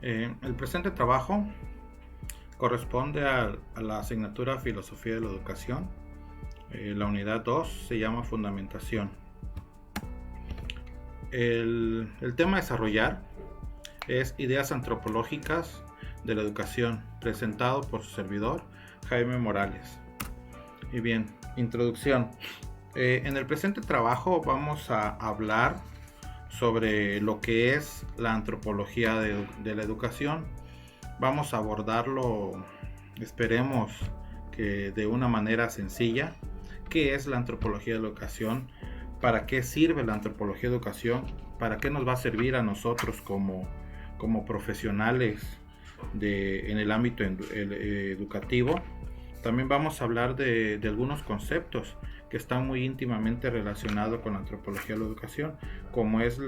El presente trabajo corresponde a la asignatura Filosofía de la Educación. La unidad 2 se llama Fundamentación. El tema a desarrollar es Ideas antropológicas de la educación, presentado por su servidor, Jaime Morales. Y bien, introducción. En el presente trabajo vamos a hablar sobre lo que es la antropología de la educación. Vamos a abordarlo, esperemos que de una manera sencilla. ¿Qué es la antropología de la educación? ¿Para qué sirve la antropología de educación? ¿Para qué nos va a servir a nosotros como profesionales en el ámbito educativo? También vamos a hablar de algunos conceptos que están muy íntimamente relacionados con la antropología de la educación, como es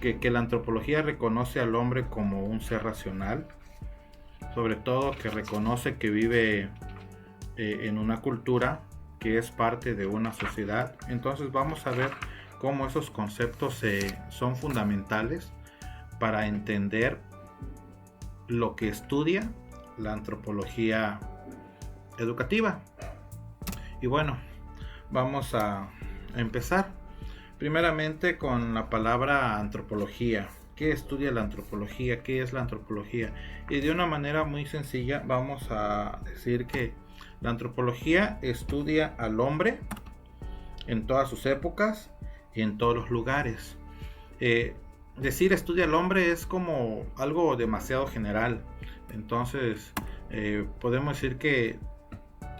que la antropología reconoce al hombre como un ser racional, sobre todo que reconoce que vive en una cultura, que es parte de una sociedad. Entonces vamos a ver cómo esos conceptos son fundamentales para entender lo que estudia la antropología educativa. Y bueno, vamos a empezar primeramente con la palabra antropología. ¿Qué estudia la antropología? ¿Qué es la antropología? Y de una manera muy sencilla vamos a decir que la antropología estudia al hombre en todas sus épocas y en todos los lugares. Decir estudia al hombre es como algo demasiado general. Entonces podemos decir que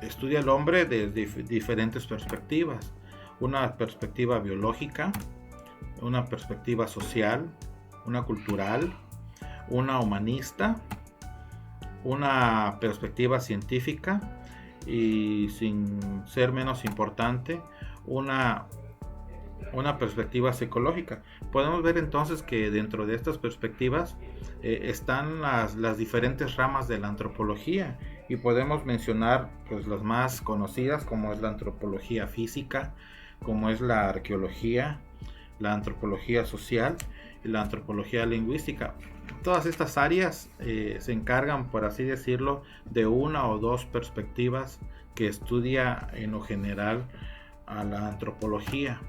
estudia al hombre desde diferentes perspectivas. Una perspectiva biológica, una perspectiva social, una cultural, una humanista, una perspectiva científica y, sin ser menos importante, una perspectiva psicológica. Podemos ver entonces que dentro de estas perspectivas están las diferentes ramas de la antropología, y podemos mencionar pues las más conocidas, como es la antropología física, como es la arqueología, la antropología social y la antropología lingüística. Todas estas áreas se encargan, por así decirlo, de una o dos perspectivas que estudia en lo general a la antropología.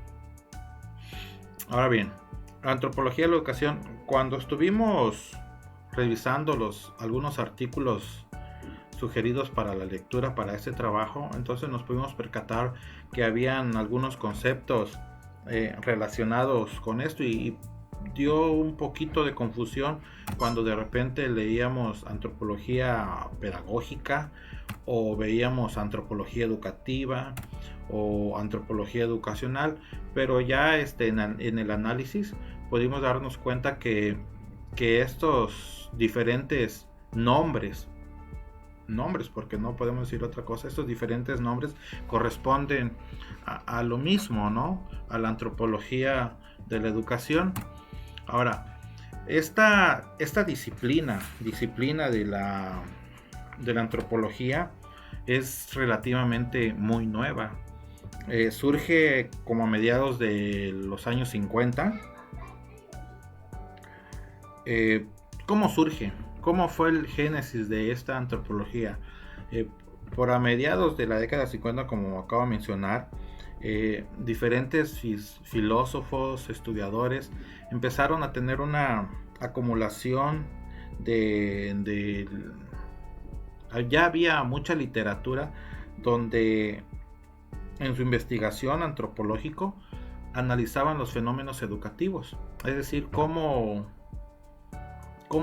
Ahora bien, la antropología de la educación, cuando estuvimos revisando algunos artículos sugeridos para la lectura para este trabajo, entonces nos pudimos percatar que habían algunos conceptos relacionados con esto, y dio un poquito de confusión cuando de repente leíamos antropología pedagógica, o veíamos antropología educativa o antropología educacional, pero ya en el análisis pudimos darnos cuenta que estos diferentes nombres, porque no podemos decir otra cosa, estos diferentes nombres corresponden a lo mismo, ¿no? A la antropología de la educación. Ahora, esta disciplina de la antropología es relativamente muy nueva. Surge como a mediados de los años 50. ¿Cómo surge? ¿Cómo fue el génesis de esta antropología? Por a mediados de la década de 50, como acabo de mencionar, diferentes filósofos, estudiadores, empezaron a tener una acumulación ya había mucha literatura donde en su investigación antropológico analizaban los fenómenos educativos, es decir, cómo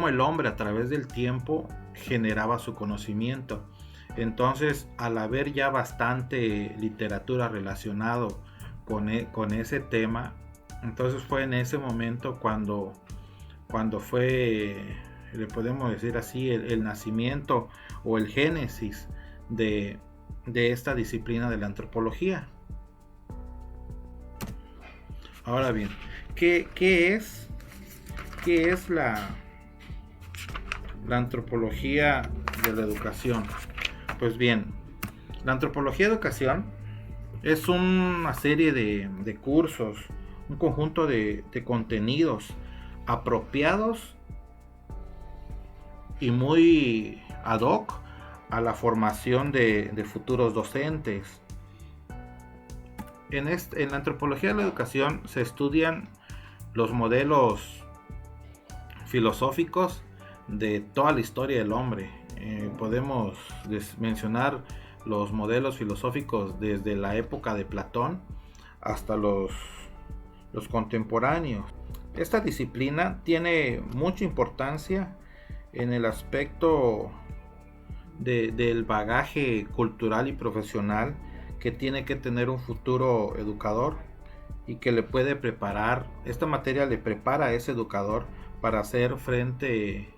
el hombre a través del tiempo generaba su conocimiento. Entonces, al haber ya bastante literatura relacionado con ese tema, entonces fue en ese momento cuando fue, le podemos decir así, el nacimiento o el génesis de esta disciplina de la antropología. Ahora bien, ¿qué es la antropología de la educación? Pues bien, la antropología de educación es una serie de cursos, un conjunto de contenidos apropiados y muy ad hoc a la formación de futuros docentes. En la antropología de la educación se estudian los modelos filosóficos de toda la historia del hombre. Podemos mencionar los modelos filosóficos desde la época de Platón hasta los contemporáneos. Esta disciplina tiene mucha importancia en el aspecto del bagaje cultural y profesional que tiene que tener un futuro educador, y que le puede preparar, esta materia le prepara a ese educador para hacer frente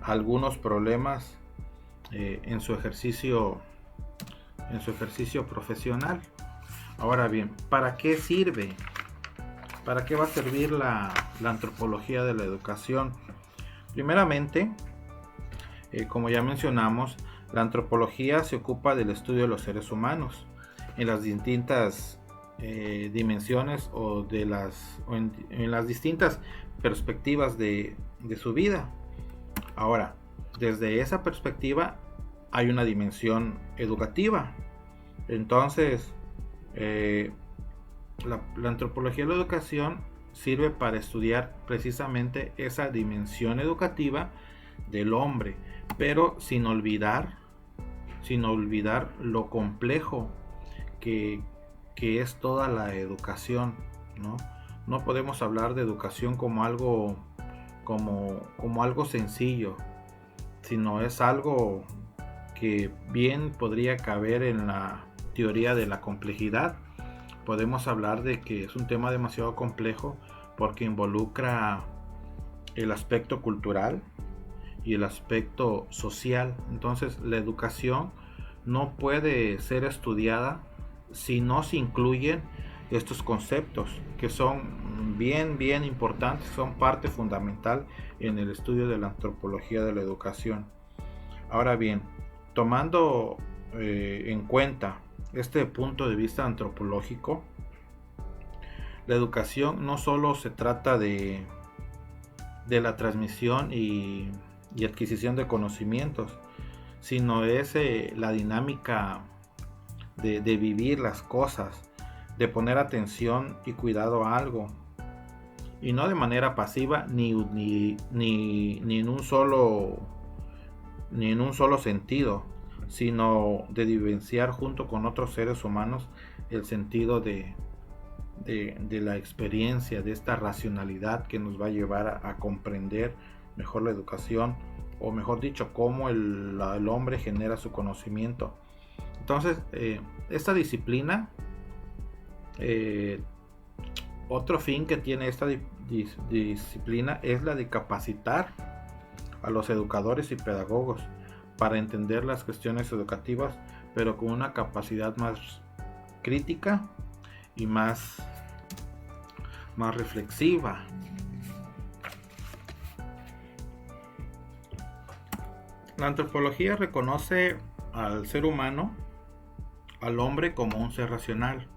a algunos problemas en su ejercicio profesional. Ahora bien, ¿para qué sirve? ¿Para qué va a servir la antropología de la educación? Primeramente, como ya mencionamos, la antropología se ocupa del estudio de los seres humanos en las distintas dimensiones en las distintas perspectivas de su vida. Ahora, desde esa perspectiva hay una dimensión educativa. Entonces, la antropología de la educación sirve para estudiar precisamente esa dimensión educativa del hombre, pero sin olvidar lo complejo que es toda la educación, ¿no? No podemos hablar de educación como algo sencillo, sino es algo que bien podría caber en la teoría de la complejidad. Podemos hablar de que es un tema demasiado complejo porque involucra el aspecto cultural y el aspecto social. Entonces, la educación no puede ser estudiada si no se incluyen estos conceptos, que son bien importantes, son parte fundamental en el estudio de la antropología de la educación. Ahora bien, tomando en cuenta este punto de vista antropológico, la educación no solo se trata de la transmisión y adquisición de conocimientos, sino es la dinámica de vivir las cosas, de poner atención y cuidado a algo, y no de manera pasiva ni en un solo sentido, sino de vivenciar junto con otros seres humanos el sentido de la experiencia, de esta racionalidad que nos va a llevar a comprender mejor la educación, o mejor dicho, cómo el hombre genera su conocimiento. Entonces, esta disciplina, otro fin que tiene esta disciplina es la de capacitar a los educadores y pedagogos para entender las cuestiones educativas, pero con una capacidad más crítica y más reflexiva. La antropología reconoce al ser humano, al hombre, como un ser racional,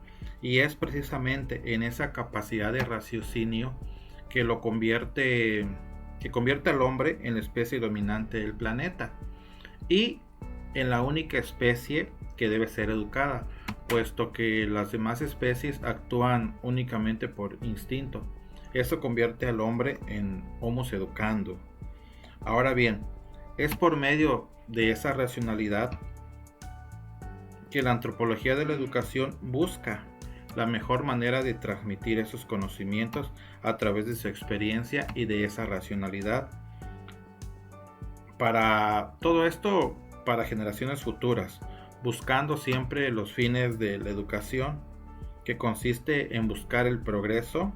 y es precisamente en esa capacidad de raciocinio que convierte al hombre en la especie dominante del planeta y en la única especie que debe ser educada, puesto que las demás especies actúan únicamente por instinto. Eso convierte al hombre en homo educando. Ahora bien, es por medio de esa racionalidad que la antropología de la educación busca la mejor manera de transmitir esos conocimientos a través de su experiencia y de esa racionalidad. Para todo esto, para generaciones futuras, buscando siempre los fines de la educación, que consiste en buscar el progreso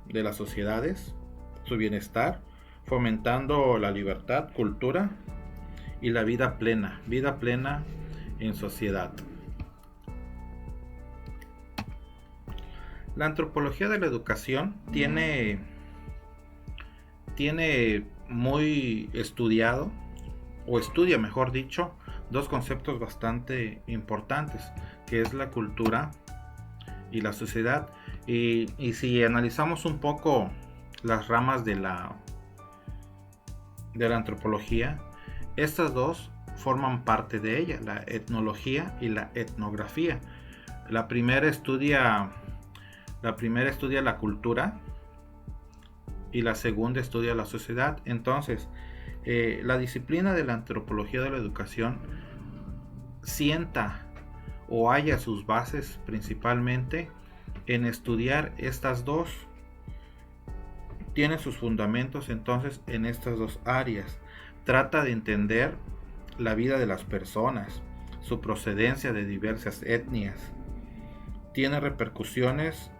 de las sociedades, su bienestar, fomentando la libertad, cultura y la vida plena en sociedad. La antropología de la educación tiene muy estudiado, o estudia mejor dicho, dos conceptos bastante importantes, que es la cultura y la sociedad. Y si analizamos un poco las ramas de la antropología, Estas dos forman parte de ella, la etnología y la etnografía. La primera estudia la cultura y la segunda estudia la sociedad. Entonces, la disciplina de la antropología de la educación sienta o halla sus bases principalmente en estudiar estas dos. Tiene sus fundamentos entonces en estas dos áreas. Trata de entender la vida de las personas, su procedencia de diversas etnias. Tiene repercusiones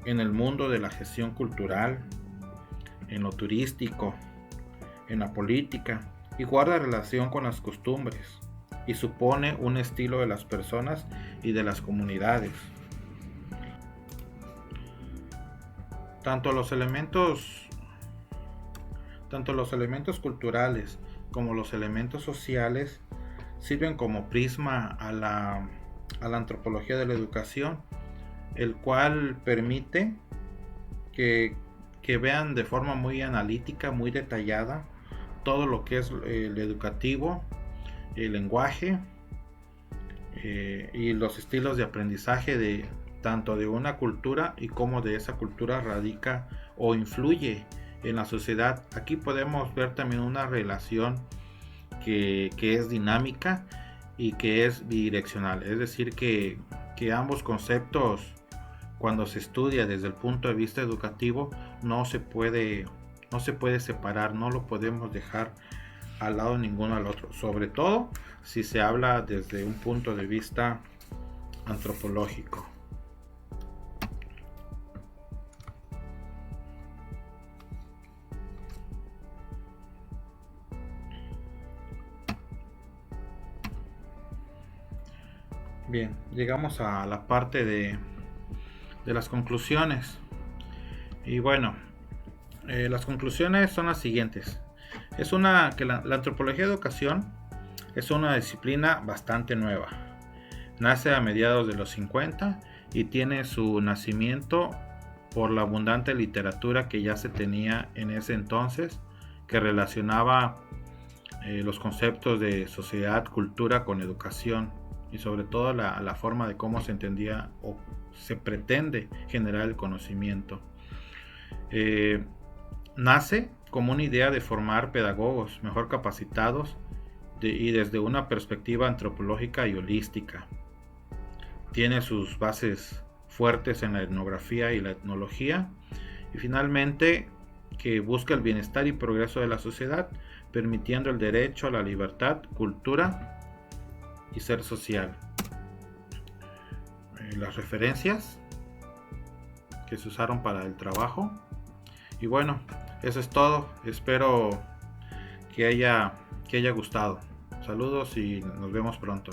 en el mundo de la gestión cultural, en lo turístico, en la política, y guarda relación con las costumbres y supone un estilo de las personas y de las comunidades. Tanto los elementos culturales como los elementos sociales sirven como prisma a la antropología de la educación, el cual permite que vean de forma muy analítica, muy detallada, todo lo que es el educativo, el lenguaje y los estilos de aprendizaje de tanto de una cultura y cómo de esa cultura radica o influye en la sociedad. Aquí podemos ver también una relación que es dinámica y que es bidireccional, es decir, que ambos conceptos, cuando se estudia desde el punto de vista educativo, no se puede separar, no lo podemos dejar al lado ninguno al otro, sobre todo si se habla desde un punto de vista antropológico. Bien, llegamos a la parte de las conclusiones. Y bueno, las conclusiones son las siguientes. Que la antropología de educación es una disciplina bastante nueva. Nace a mediados de los 50 y tiene su nacimiento por la abundante literatura que ya se tenía en ese entonces, que relacionaba los conceptos de sociedad, cultura con educación, y sobre todo la forma de cómo se entendía o se pretende generar el conocimiento. Nace como una idea de formar pedagogos mejor capacitados y desde una perspectiva antropológica y holística. Tiene sus bases fuertes en la etnografía y la etnología, y finalmente que busca el bienestar y progreso de la sociedad, permitiendo el derecho a la libertad, cultura y ser social. Las referencias que se usaron para el trabajo. Y bueno, eso es todo. Espero que haya gustado. Saludos y nos vemos pronto.